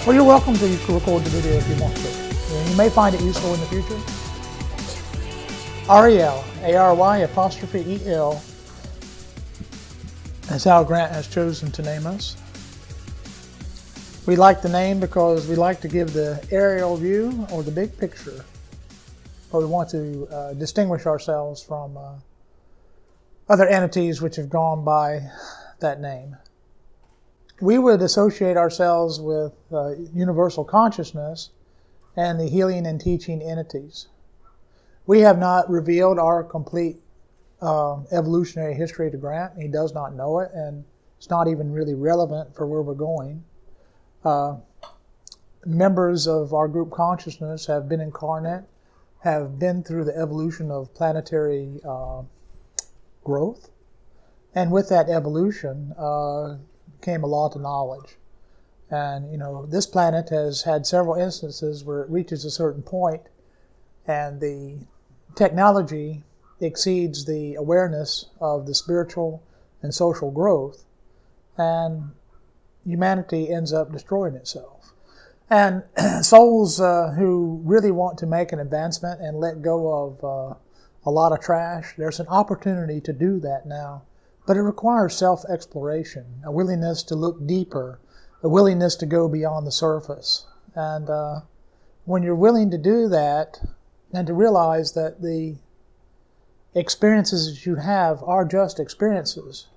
Well, you're welcome to record the video if you want to. You may find it useful in the future. Ary-el, A-R-Y'-E-L, is how Grant has chosen to name us. We like the name because we like to give the aerial view or the big picture, but we want to distinguish ourselves from other entities which have gone by that name. We would associate ourselves with universal consciousness and the healing and teaching entities. We have not revealed our complete evolutionary history to Grant. He does not know it, and it's not even really relevant for where we're going. Members of our group consciousness have been incarnate, have been through the evolution of planetary growth, and with that evolution came a lot of knowledge. And this planet has had several instances where it reaches a certain point and the technology exceeds the awareness of the spiritual and social growth, and humanity ends up destroying itself. And souls who really want to make an advancement and let go of a lot of trash, there's an opportunity to do that now. But it requires self-exploration, a willingness to look deeper, a willingness to go beyond the surface. And when you're willing to do that and to realize that the experiences that you have are just experiences,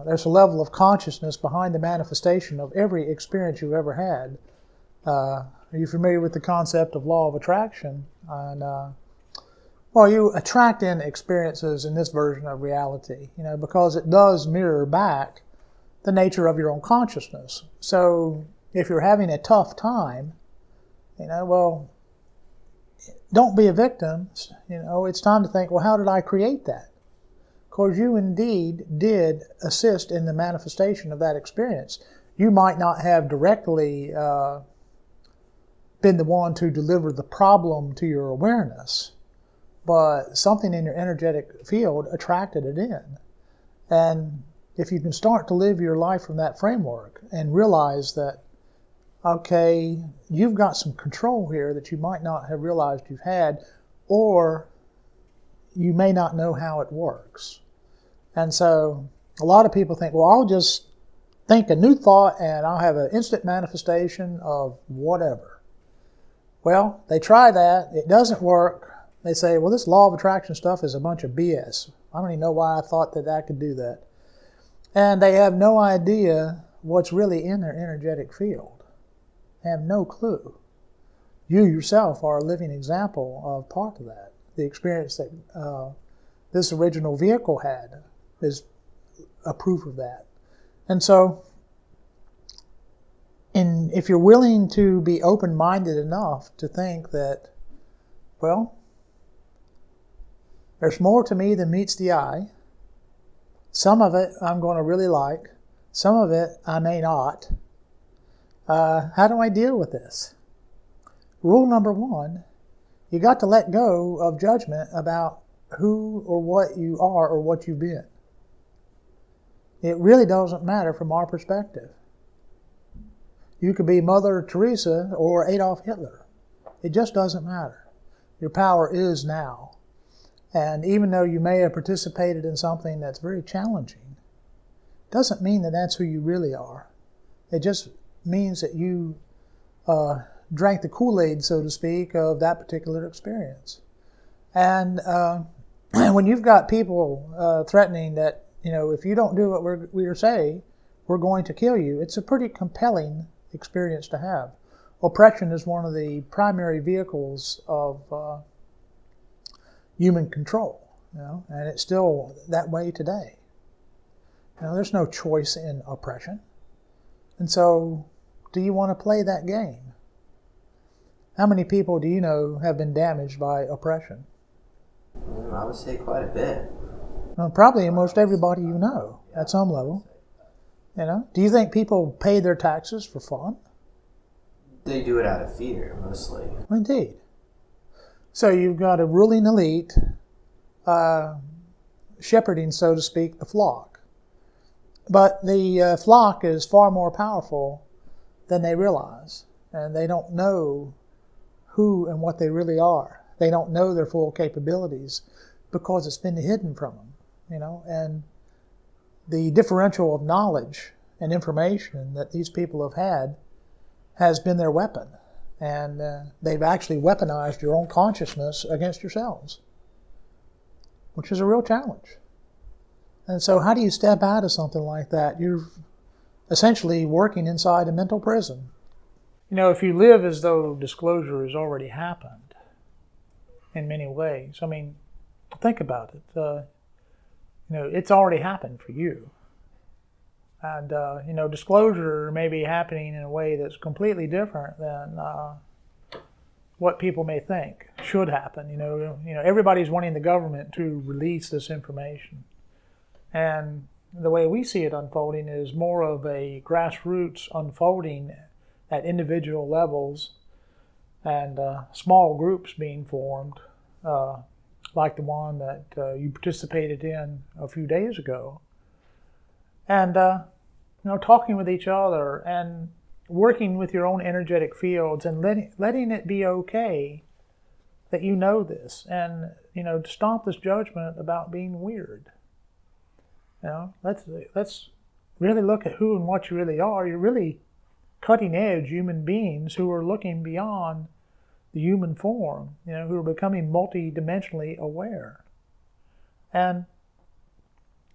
there's a level of consciousness behind the manifestation of every experience you've ever had. Are you familiar with the concept of law of attraction? And well, you attract in experiences in this version of reality, because it does mirror back the nature of your own consciousness. So if you're having a tough time, well, don't be a victim. It's time to think, well, how did I create that? Because you indeed did assist in the manifestation of that experience. You might not have directly been the one to deliver the problem to your awareness, but something in your energetic field attracted it in. And if you can start to live your life from that framework and realize that, okay, you've got some control here that you might not have realized you've had, or you may not know how it works. And so a lot of people think, well, I'll just think a new thought and I'll have an instant manifestation of whatever. Well, they try that. It doesn't work. They say, well, this law of attraction stuff is a bunch of BS. I don't even know why I thought that I could do that. And they have no idea what's really in their energetic field. They have no clue. You yourself are a living example of part of that. The experience that this original vehicle had is a proof of that. And so, if you're willing to be open-minded enough to think that, well, there's more to me than meets the eye. Some of it I'm going to really like. Some of it I may not. How do I deal with this? Rule number one, you got to let go of judgment about who or what you are or what you've been. It really doesn't matter from our perspective. You could be Mother Teresa or Adolf Hitler. It just doesn't matter. Your power is now. And even though you may have participated in something that's very challenging, doesn't mean that that's who you really are. It just means that you drank the Kool-Aid, so to speak, of that particular experience. And when you've got people threatening that, if you don't do what we're saying, we're going to kill you, it's a pretty compelling experience to have. Oppression is one of the primary vehicles of human control, and it's still that way today. There's no choice in oppression. And so, do you want to play that game? How many people do you know have been damaged by oppression? I would say quite a bit. Well, probably most everybody you know at some level. Do you think people pay their taxes for fun? They do it out of fear, mostly. Indeed. So you've got a ruling elite shepherding, so to speak, the flock. But the flock is far more powerful than they realize. And they don't know who and what they really are. They don't know their full capabilities because it's been hidden from them, and the differential of knowledge and information that these people have had has been their weapon. And they've actually weaponized your own consciousness against yourselves, which is a real challenge. And so how do you step out of something like that? You're essentially working inside a mental prison. If you live as though disclosure has already happened in many ways, think about it. It's already happened for you. And, disclosure may be happening in a way that's completely different than what people may think should happen. Everybody's wanting the government to release this information. And the way we see it unfolding is more of a grassroots unfolding at individual levels and small groups being formed, like the one that you participated in a few days ago. And, talking with each other and working with your own energetic fields and letting it be okay that you know this, and, to stop this judgment about being weird. Let's really look at who and what you really are. You're really cutting-edge human beings who are looking beyond the human form, who are becoming multi-dimensionally aware. And,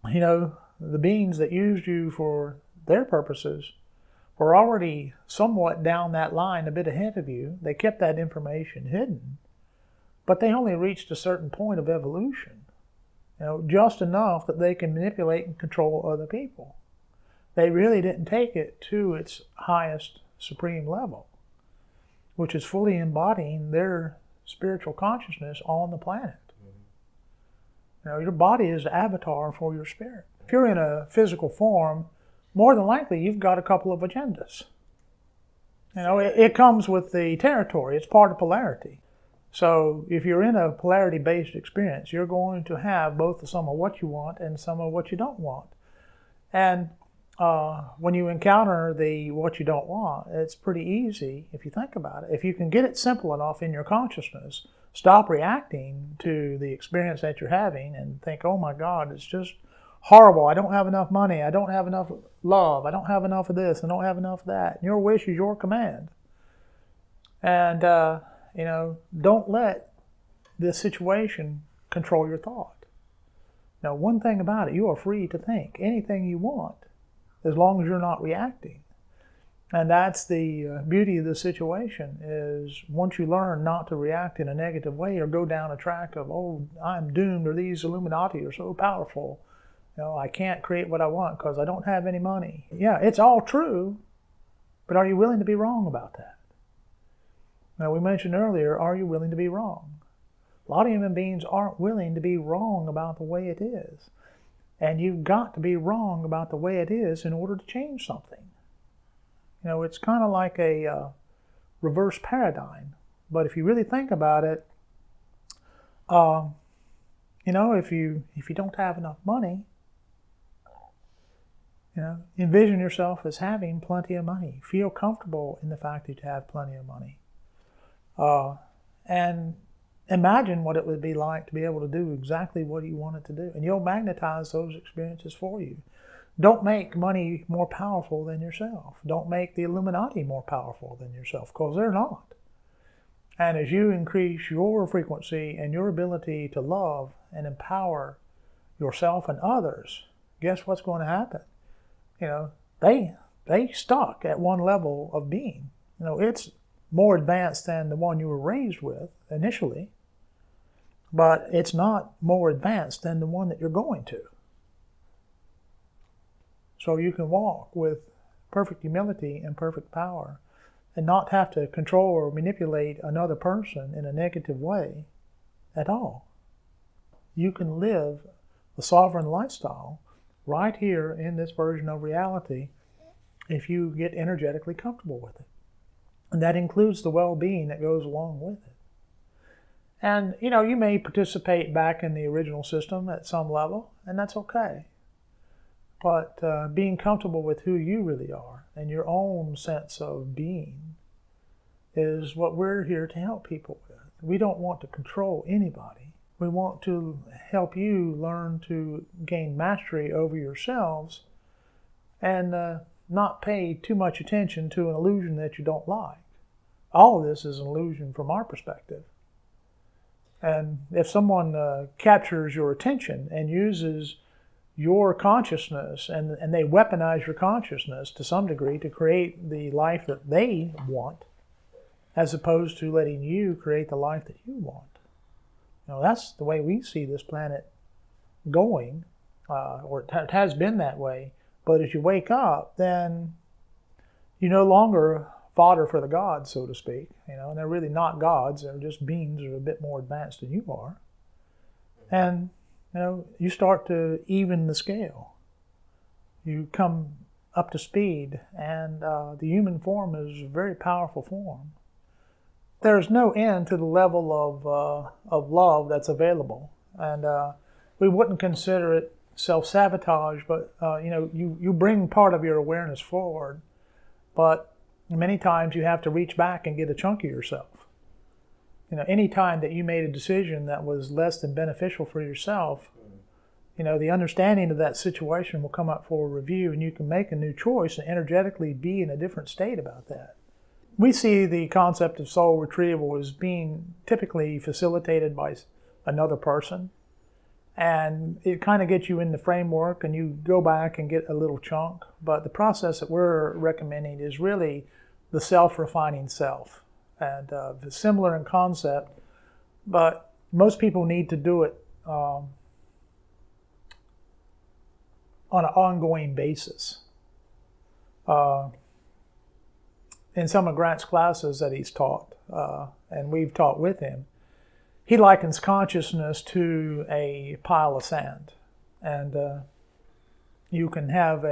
the beings that used you for their purposes were already somewhat down that line a bit ahead of you. They kept that information hidden, but they only reached a certain point of evolution, just enough that they can manipulate and control other people. They really didn't take it to its highest supreme level, which is fully embodying their spiritual consciousness on the planet. Your body is the avatar for your spirit. If you're in a physical form, more than likely you've got a couple of agendas. It comes with the territory. It's part of polarity. So if you're in a polarity-based experience, you're going to have both some of what you want and some of what you don't want. And when you encounter the what you don't want, it's pretty easy if you think about it. If you can get it simple enough in your consciousness, stop reacting to the experience that you're having and think, oh my God, it's just horrible. I don't have enough money. I don't have enough love. I don't have enough of this. I don't have enough of that. And your wish is your command. And, don't let this situation control your thought. Now, one thing about it, you are free to think anything you want as long as you're not reacting. And that's the beauty of the situation, is once you learn not to react in a negative way or go down a track of, oh, I'm doomed, or these Illuminati are so powerful, I can't create what I want because I don't have any money. Yeah, it's all true, but are you willing to be wrong about that? Now, we mentioned earlier, are you willing to be wrong? A lot of human beings aren't willing to be wrong about the way it is. And you've got to be wrong about the way it is in order to change something. It's kind of like a reverse paradigm. But if you really think about it, if you don't have enough money, envision yourself as having plenty of money. Feel comfortable in the fact that you have plenty of money. And imagine what it would be like to be able to do exactly what you wanted to do. And you'll magnetize those experiences for you. Don't make money more powerful than yourself. Don't make the Illuminati more powerful than yourself, because they're not. And as you increase your frequency and your ability to love and empower yourself and others, guess what's going to happen? They stuck at one level of being. It's more advanced than the one you were raised with initially, but it's not more advanced than the one that you're going to. So you can walk with perfect humility and perfect power and not have to control or manipulate another person in a negative way at all. You can live a sovereign lifestyle right here in this version of reality if you get energetically comfortable with it. And that includes the well-being that goes along with it. And, you may participate back in the original system at some level, and that's okay. But being comfortable with who you really are and your own sense of being is what we're here to help people with. We don't want to control anybody. We want to help you learn to gain mastery over yourselves and not pay too much attention to an illusion that you don't like. All of this is an illusion from our perspective. And if someone captures your attention and uses your consciousness and they weaponize your consciousness to some degree to create the life that they want, as opposed to letting you create the life that you want. That's the way we see this planet going, or it has been that way. But as you wake up, then you're no longer fodder for the gods, so to speak. And they're really not gods. They're just beings that are a bit more advanced than you are. And you start to even the scale. You come up to speed, and the human form is a very powerful form. There's no end to the level of love that's available, and we wouldn't consider it self-sabotage, but you bring part of your awareness forward, but many times you have to reach back and get a chunk of yourself. Any time that you made a decision that was less than beneficial for yourself, the understanding of that situation will come up for review, and you can make a new choice and energetically be in a different state about that. We see the concept of soul retrieval as being typically facilitated by another person, and it kind of gets you in the framework and you go back and get a little chunk, but the process that we're recommending is really the self-refining self, and similar in concept, but most people need to do it on an ongoing basis. In some of Grant's classes that he's taught, and we've taught with him, he likens consciousness to a pile of sand. And you can have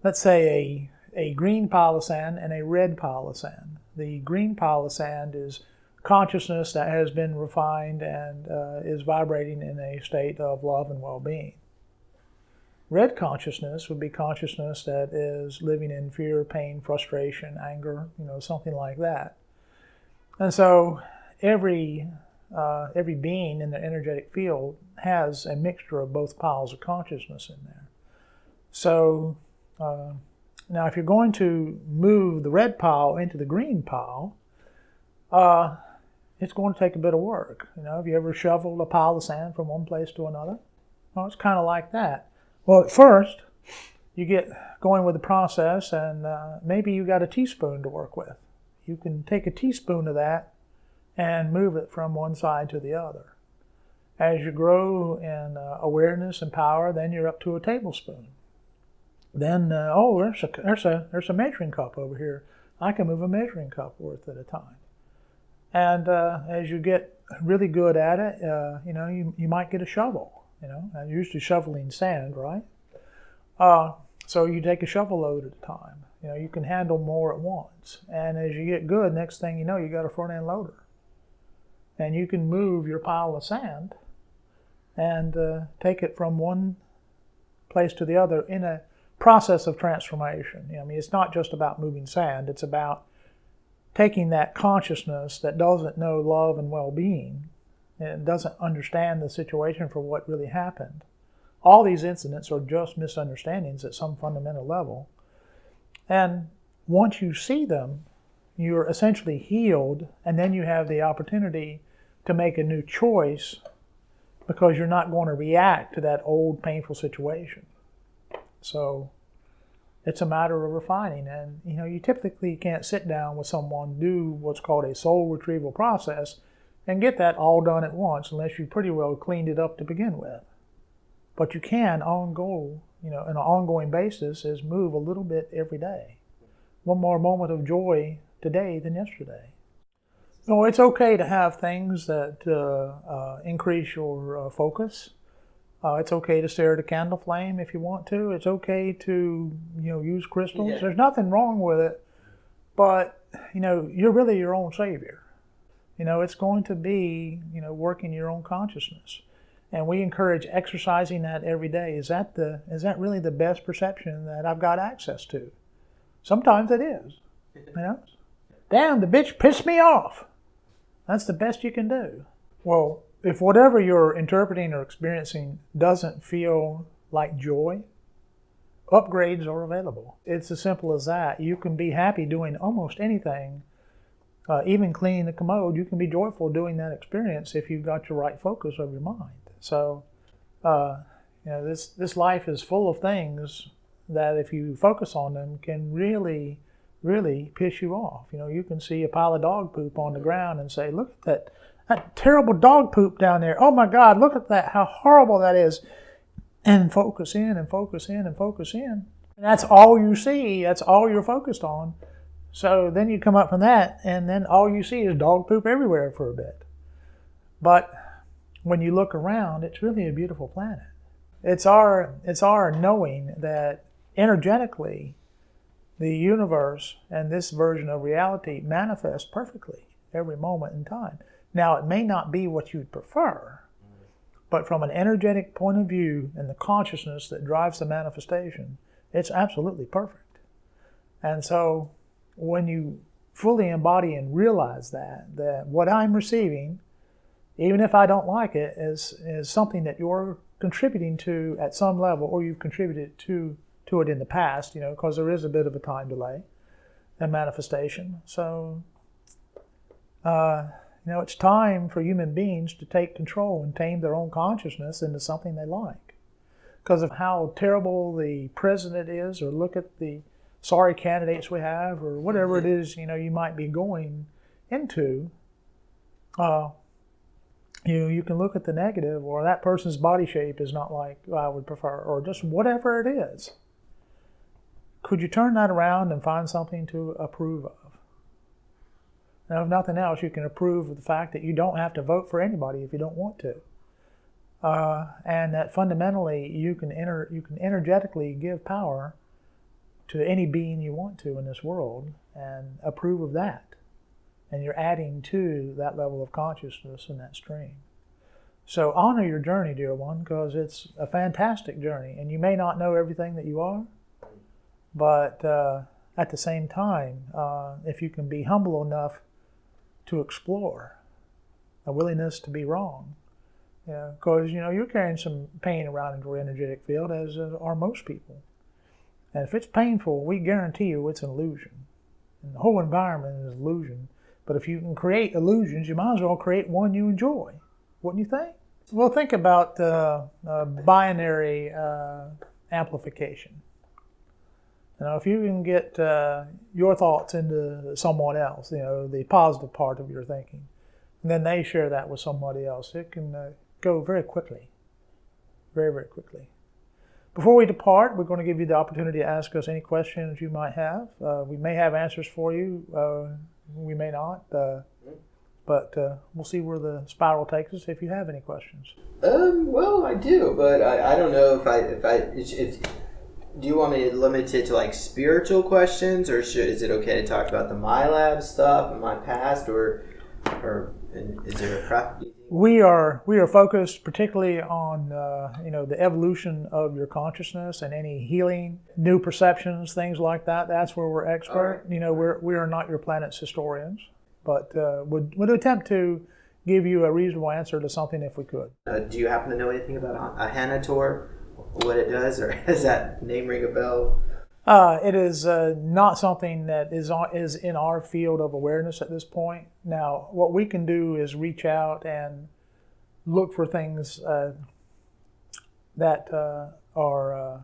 let's say a green pile of sand and a red pile of sand. The green pile of sand is consciousness that has been refined and is vibrating in a state of love and well-being. Red consciousness would be consciousness that is living in fear, pain, frustration, anger, something like that. And so every being in the energetic field has a mixture of both piles of consciousness in there. So now if you're going to move the red pile into the green pile, it's going to take a bit of work. Have you ever shoveled a pile of sand from one place to another? Well, it's kind of like that. Well, at first, you get going with the process, and maybe you got a teaspoon to work with. You can take a teaspoon of that and move it from one side to the other. As you grow in awareness and power, then you're up to a tablespoon. Then, there's a measuring cup over here. I can move a measuring cup worth at a time. And as you get really good at it, you might get a shovel. I'm usually shoveling sand, right? So you take a shovel load at a time. You can handle more at once. And as you get good, next thing you know, you got a front end loader. And you can move your pile of sand and take it from one place to the other in a process of transformation. It's not just about moving sand. It's about taking that consciousness that doesn't know love and well-being and doesn't understand the situation for what really happened. All these incidents are just misunderstandings at some fundamental level. And once you see them, you're essentially healed, and then you have the opportunity to make a new choice because you're not going to react to that old painful situation. So it's a matter of refining. And you typically can't sit down with someone, do what's called a soul retrieval process, and get that all done at once unless you pretty well cleaned it up to begin with. But you can on an ongoing basis is move a little bit every day. One more moment of joy today than yesterday. So it's okay to have things that increase your focus. It's okay to stare at a candle flame if you want to. It's okay to use crystals. Yeah. There's nothing wrong with it, but you're really your own savior. It's going to be working your own consciousness. And we encourage exercising that every day. Is that really the best perception that I've got access to? Sometimes it is. Damn, the bitch pissed me off. That's the best you can do. Well, if whatever you're interpreting or experiencing doesn't feel like joy, upgrades are available. It's as simple as that. You can be happy doing almost anything, even cleaning the commode. You can be joyful doing that experience if you've got your right focus of your mind. So, this life is full of things that if you focus on them can really, really piss you off. You can see a pile of dog poop on the ground and say, look at that terrible dog poop down there. Oh my God, look at that, how horrible that is. And focus in and focus in and focus in. And that's all you see, that's all you're focused on. So then you come up from that and then all you see is dog poop everywhere for a bit. But when you look around, it's really a beautiful planet. It's our knowing that energetically the universe and this version of reality manifests perfectly every moment in time. Now, it may not be what you'd prefer, but from an energetic point of view and the consciousness that drives the manifestation, it's absolutely perfect. And so when you fully embody and realize that what I'm receiving, even if I don't like it, is something that you're contributing to at some level, or you've contributed to it in the past, because there is a bit of a time delay in manifestation. So, it's time for human beings to take control and tame their own consciousness into something they like. Because of how terrible the president is, or look at the sorry candidates we have, or whatever it is, you might be going into, you can look at the negative, or that person's body shape is not like I would prefer, or just whatever it is. Could you turn that around and find something to approve of? Now, if nothing else, you can approve of the fact that you don't have to vote for anybody if you don't want to. And that fundamentally you can energetically give power to any being you want to in this world and approve of that. And you're adding to that level of consciousness in that stream. So honor your journey, dear one, because it's a fantastic journey. And you may not know everything that you are, but at the same time, if you can be humble enough to explore, a willingness to be wrong, because you're carrying some pain around in your energetic field, as are most people. And if it's painful, we guarantee you it's an illusion. And the whole environment is an illusion. But if you can create illusions, you might as well create one you enjoy. Wouldn't you think? Well, think about binary amplification. If you can get your thoughts into someone else, the positive part of your thinking, and then they share that with somebody else, it can go very quickly, very, very quickly. Before we depart, we're going to give you the opportunity to ask us any questions you might have. We may have answers for you. We may not. But we'll see where the spiral takes us if you have any questions. Well, I do, but I don't know if do you want me to limit it to like spiritual questions, or is it okay to talk about the Milabs stuff and my past, or is there a preference? We are focused particularly on the evolution of your consciousness and any healing, new perceptions, things like that. That's where we're expert. Right. We are not your planet's historians, but would attempt to give you a reasonable answer to something if we could. Do you happen to know anything about a Hanator, what it does, or does that name ring a bell? It is not something that is in our field of awareness at this point. Now, what we can do is reach out and look for things that are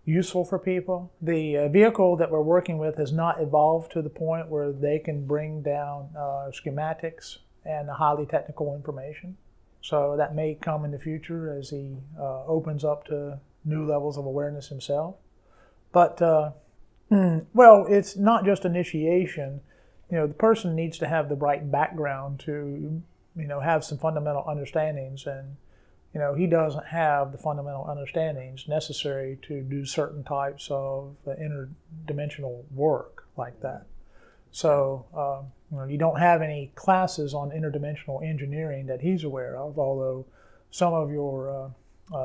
useful for people. The vehicle that we're working with has not evolved to the point where they can bring down schematics and highly technical information. So that may come in the future as he opens up to new levels of awareness himself. But, well, it's not just initiation. The person needs to have the right background to, have some fundamental understandings. And, he doesn't have the fundamental understandings necessary to do certain types of interdimensional work like that. So, you don't have any classes on interdimensional engineering that he's aware of, although some of your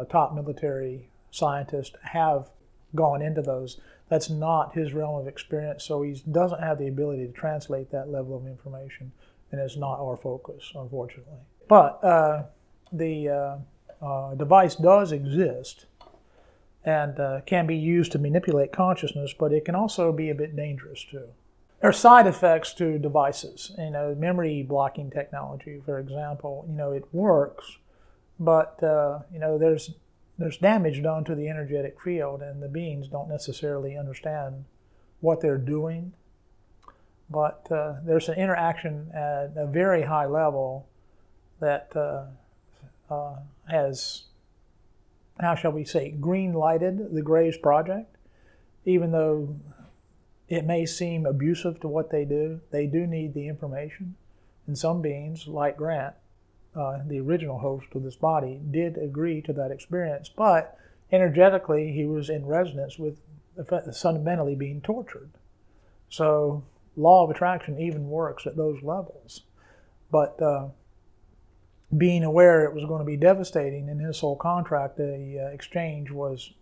top military scientists have gone into those. That's not his realm of experience, so he doesn't have the ability to translate that level of information, and it's not our focus, unfortunately. But the device does exist and can be used to manipulate consciousness, but it can also be a bit dangerous too. There are side effects to devices. Memory blocking technology, for example, it works, but there's damage done to the energetic field, and the beings don't necessarily understand what they're doing. But there's an interaction at a very high level that has, how shall we say, green-lighted the Graves project. Even though it may seem abusive to what they do need the information. And some beings, like Grant, the original host of this body, did agree to that experience, but energetically he was in resonance with fundamentally being tortured. So law of attraction even works at those levels. But being aware it was going to be devastating in his soul contract, the exchange was,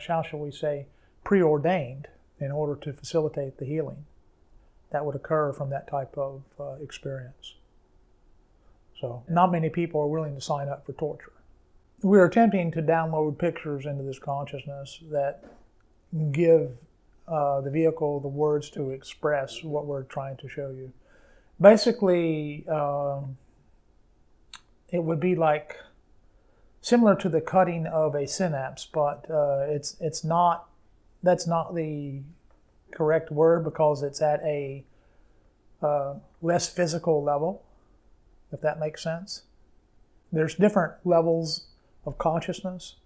how shall we say, preordained in order to facilitate the healing that would occur from that type of experience. So not many people are willing to sign up for torture. We're attempting to download pictures into this consciousness that give the vehicle the words to express what we're trying to show you. Basically, it would be like similar to the cutting of a synapse, but that's not the correct word, because it's at a less physical level, if that makes sense. There's different levels of consciousness,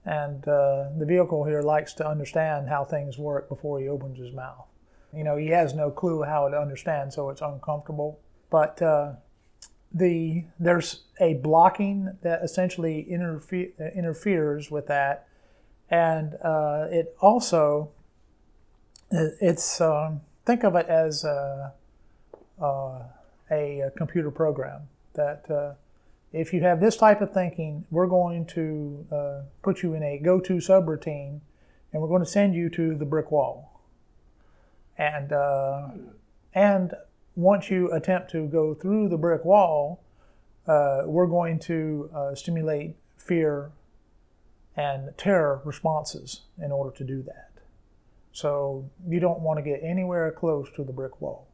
and the vehicle here likes to understand how things work before he opens his mouth. He has no clue how to understand, so it's uncomfortable. But there's a blocking that essentially interferes with that, and it also, think of it as a computer program that if you have this type of thinking, we're going to put you in a go-to subroutine, and we're going to send you to the brick wall. And once you attempt to go through the brick wall, we're going to stimulate fear and terror responses in order to do that. So you don't want to get anywhere close to the brick wall.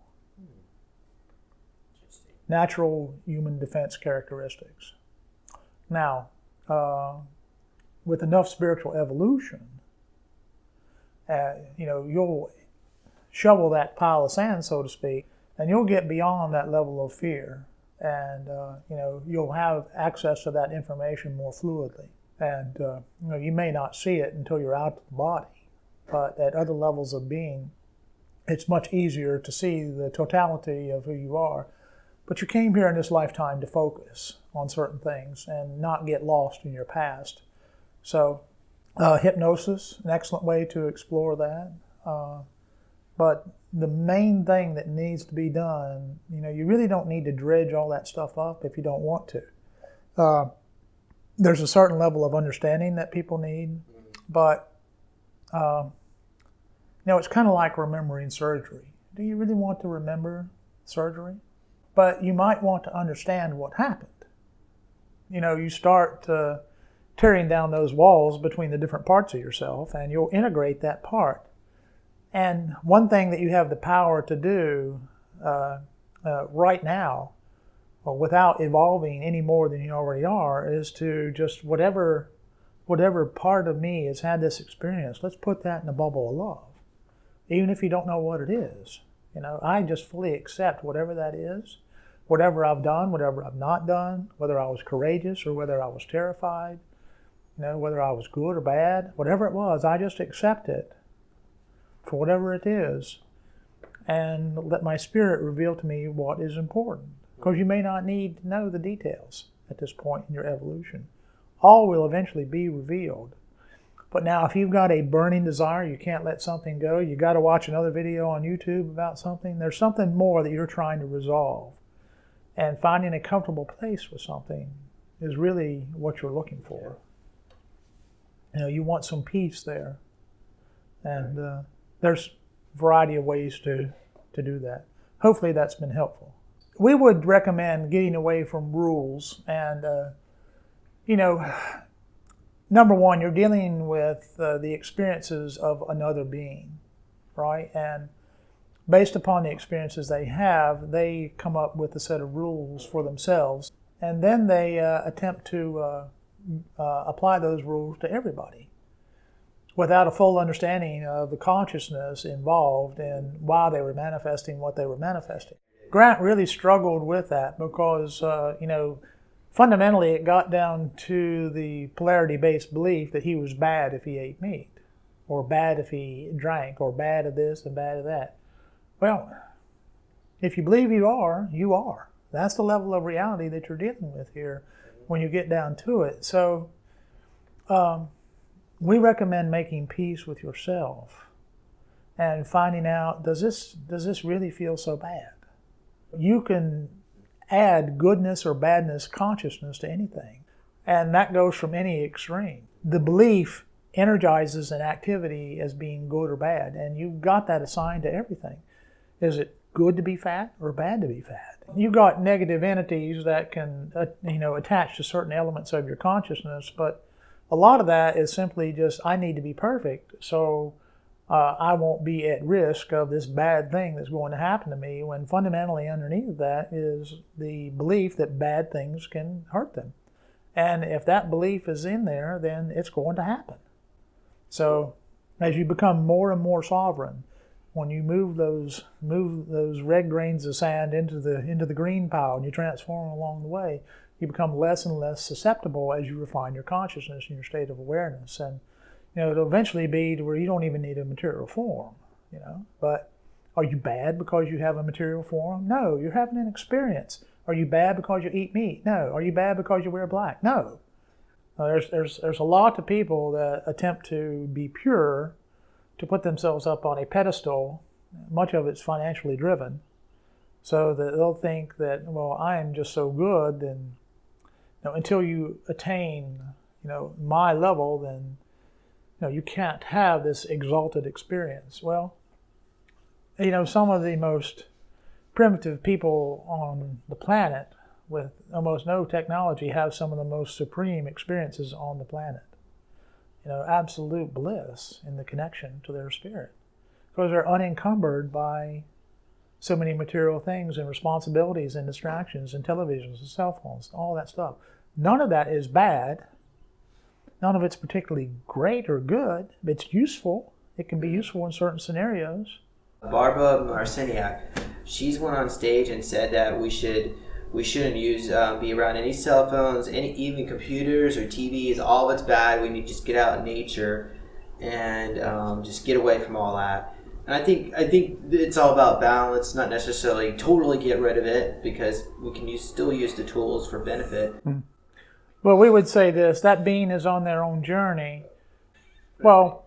Natural human defense characteristics. Now, with enough spiritual evolution, you'll shovel that pile of sand, so to speak, and you'll get beyond that level of fear, and you'll have access to that information more fluidly. And you may not see it until you're out of the body, but at other levels of being, it's much easier to see the totality of who you are. But you came here in this lifetime to focus on certain things and not get lost in your past. So hypnosis, an excellent way to explore that. But the main thing that needs to be done, you really don't need to dredge all that stuff up if you don't want to. There's a certain level of understanding that people need, but it's kind of like remembering surgery. Do you really want to remember surgery? But you might want to understand what happened. You start tearing down those walls between the different parts of yourself, and you'll integrate that part. And one thing that you have the power to do right now, without evolving any more than you already are, is to just whatever part of me has had this experience, let's put that in a bubble of love. Even if you don't know what it is. I just fully accept whatever that is, whatever I've done, whatever I've not done, whether I was courageous or whether I was terrified, whether I was good or bad, whatever it was, I just accept it for whatever it is, and let my spirit reveal to me what is important. Because you may not need to know the details at this point in your evolution. All will eventually be revealed. But now if you've got a burning desire, you can't let something go, you got to watch another video on YouTube about something, there's something more that you're trying to resolve. And finding a comfortable place with something is really what you're looking for. You want some peace there. And there's a variety of ways to do that. Hopefully that's been helpful. We would recommend getting away from rules. And, number one, you're dealing with the experiences of another being, right? And based upon the experiences they have, they come up with a set of rules for themselves. And then they attempt to apply those rules to everybody without a full understanding of the consciousness involved and why they were manifesting what they were manifesting. Grant really struggled with that because, fundamentally it got down to the polarity-based belief that he was bad if he ate meat, or bad if he drank, or bad at this and bad at that. Well, if you believe you are, you are. That's the level of reality that you're dealing with here when you get down to it. So we recommend making peace with yourself and finding out, does this really feel so bad? You can add goodness or badness consciousness to anything, and that goes from any extreme. The belief energizes an activity as being good or bad, and you've got that assigned to everything. Is it good to be fat or bad to be fat? You've got negative entities that can attach to certain elements of your consciousness, but a lot of that is simply just, I need to be perfect, so I won't be at risk of this bad thing that's going to happen to me, when fundamentally underneath that is the belief that bad things can hurt them. And if that belief is in there, then it's going to happen. So as you become more and more sovereign, when you move those red grains of sand into the green pile and you transform along the way, you become less and less susceptible as you refine your consciousness and your state of awareness. And it'll eventually be to where you don't even need a material form. But are you bad because you have a material form? No, you're having an experience. Are you bad because you eat meat? No. Are you bad because you wear black? No. There's a lot of people that attempt to be pure, to put themselves up on a pedestal. Much of it's financially driven, so that they'll think that, well, I am just so good, and until you attain my level, then you can't have this exalted experience. Well, some of the most primitive people on the planet with almost no technology have some of the most supreme experiences on the planet. Absolute bliss in the connection to their spirit, because they're unencumbered by so many material things and responsibilities and distractions and televisions and cell phones, all that stuff. None of that is bad. None of it's particularly great or good. It's useful. It can be useful in certain scenarios. Barbara Marciniak, she's went on stage and said that we shouldn't be around any cell phones, even computers or TVs. All of it's bad. We need to just get out in nature and just get away from all that. And I think it's all about balance, not necessarily totally get rid of it, because we can still use the tools for benefit. Well, we would say this: that being is on their own journey. Well,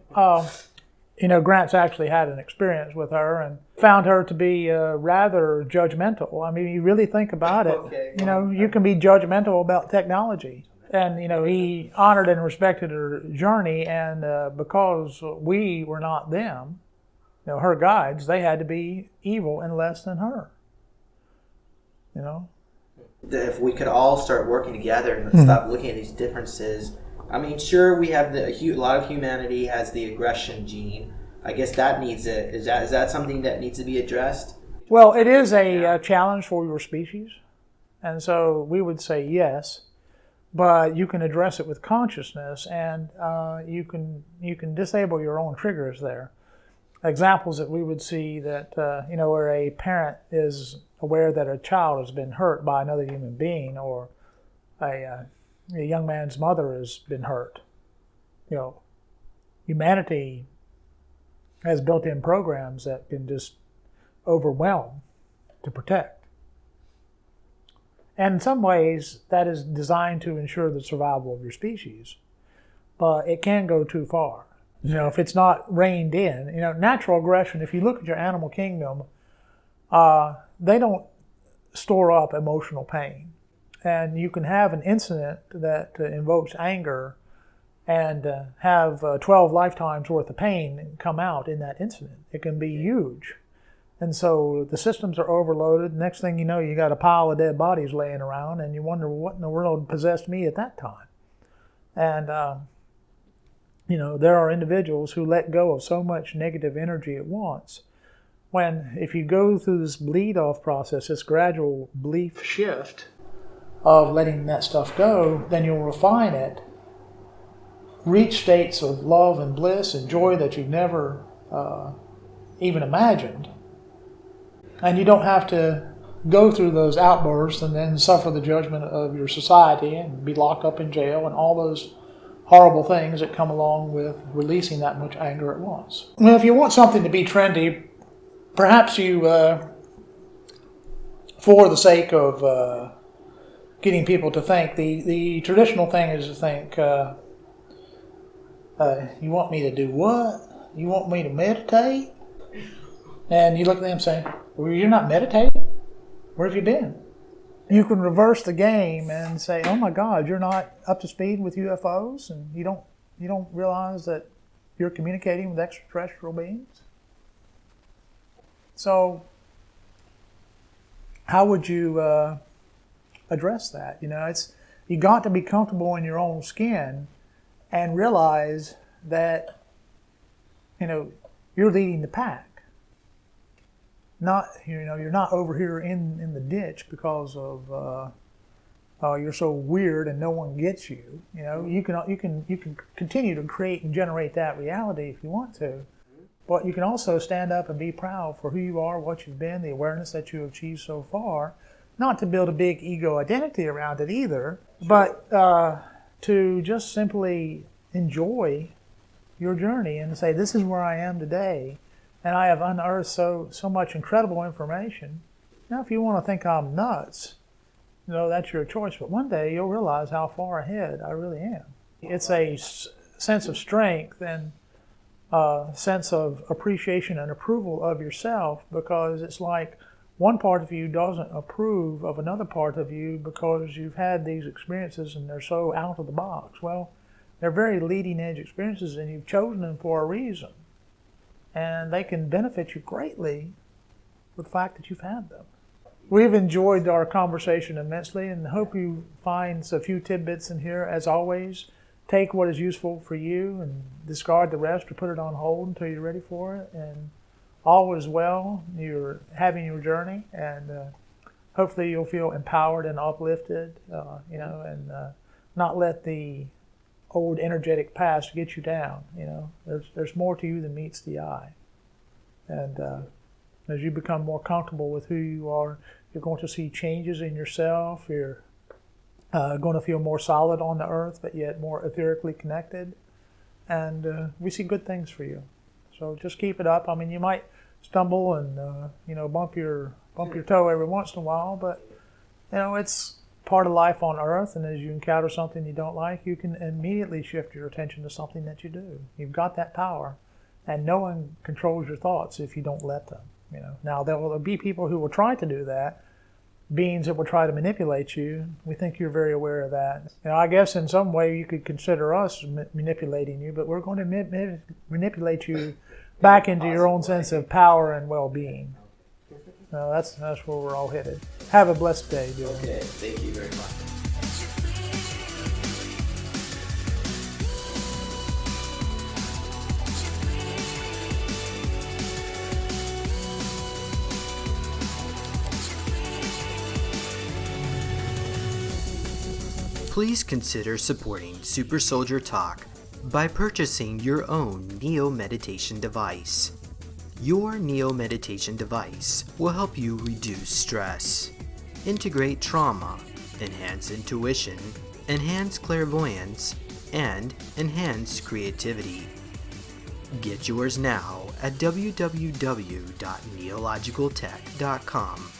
Grant's actually had an experience with her and found her to be rather judgmental. I mean, you really think about it. Okay. You can be judgmental about technology. And, he honored and respected her journey, and because we were not them, her guides, they had to be evil and less than her. If we could all start working together and stop looking at these differences. I mean, sure, we have a lot of humanity has the aggression gene. I guess that needs it. Is that something that needs to be addressed? Well, it is a challenge for your species, and so we would say yes, but you can address it with consciousness, and you can disable your own triggers there. Examples that we would see that where a parent is aware that a child has been hurt by another human being, or a young man's mother has been hurt. Humanity has built-in programs that can just overwhelm to protect. And in some ways, that is designed to ensure the survival of your species. But it can go too far. If it's not reined in. Natural aggression, if you look at your animal kingdom, they don't store up emotional pain. And you can have an incident that invokes anger and have 12 lifetimes worth of pain come out in that incident. It can be huge. And so the systems are overloaded. Next thing you know, you got a pile of dead bodies laying around, and you wonder what in the world possessed me at that time. And, there are individuals who let go of so much negative energy at once. When, if you go through this bleed-off process, this gradual belief shift of letting that stuff go, then you'll refine it, reach states of love and bliss and joy that you've never even imagined. And you don't have to go through those outbursts and then suffer the judgment of your society and be locked up in jail and all those horrible things that come along with releasing that much anger at once. Well, if you want something to be trendy, perhaps you, for the sake of getting people to think, the traditional thing is to think, you want me to do what? You want me to meditate? And you look at them saying, well, you're not meditating? Where have you been? You can reverse the game and say, oh my God, you're not up to speed with UFOs, and you don't realize that you're communicating with extraterrestrial beings? So how would you address that? You got to be comfortable in your own skin and realize that you're leading the pack. You're not over here in the ditch because of you're so weird and no one gets you. You can continue to create and generate that reality if you want to, but you can also stand up and be proud for who you are, what you've been, the awareness that you have achieved so far. Not to build a big ego identity around it either, but to just simply enjoy your journey and say, this is where I am today. And I have unearthed so much incredible information. Now, if you want to think I'm nuts, that's your choice. But one day you'll realize how far ahead I really am. It's a sense of strength and a sense of appreciation and approval of yourself, because it's like one part of you doesn't approve of another part of you because you've had these experiences and they're so out of the box. Well, they're very leading edge experiences, and you've chosen them for a reason. And they can benefit you greatly with the fact that you've had them. We've enjoyed our conversation immensely and hope you find a few tidbits in here. As always, take what is useful for you and discard the rest or put it on hold until you're ready for it. And all is well. You're having your journey, and hopefully you'll feel empowered and uplifted, and not let the old energetic past get you down. There's more to you than meets the eye. And as you become more comfortable with who you are, you're going to see changes in yourself. You're going to feel more solid on the earth, but yet more etherically connected. And we see good things for you. So just keep it up. I mean, you might stumble and bump your toe every once in a while, but it's part of life on earth, and as you encounter something you don't like, you can immediately shift your attention to something that you do. You've got that power, and no one controls your thoughts if you don't let them. Now there will be people who will try to do that, beings that will try to manipulate you. We think you're very aware of that. I guess in some way you could consider us manipulating you, but we're going to manipulate you back into your own sense of power and well-being. That's where we're all headed. Have a blessed day, Dylan. Okay, thank you very much. Please consider supporting Super Soldier Talk by purchasing your own Neo Meditation device. Your Neo Meditation device will help you reduce stress, integrate trauma, enhance intuition, enhance clairvoyance, and enhance creativity. Get yours now at www.neologicaltech.com.